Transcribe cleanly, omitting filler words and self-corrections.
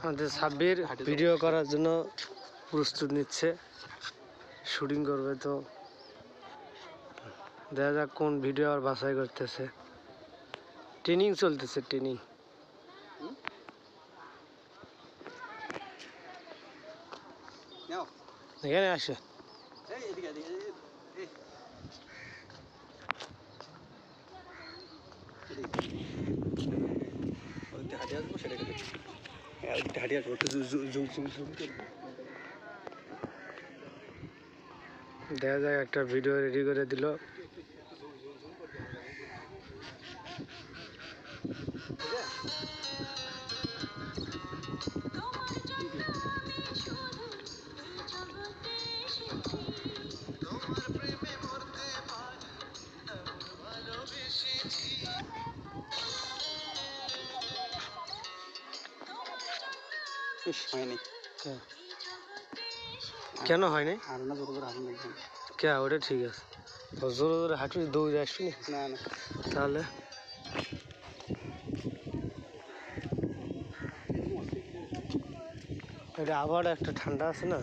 আমাদের সাব্বির ভিডিও করার জন্য প্রস্তুত নিচ্ছে, শুটিং করবে। তো দেখা যাক কোন ভিডিও আর বাছাই করতেছে। ট্রেনিং চলতেছে, ট্রেনিং। এখানে আসে দেখা যাক, একটা ভিডিও রেডি করে দিল। হয়নি কেন হয়নি? আর না জোরে জোরে হাঁটুন একদম। কে ওটা ঠিক আছে, জোরে জোরে হাঁটু দৌড়ে আসবি না না তাহলে। এটা আবার একটা ঠান্ডা আছে না।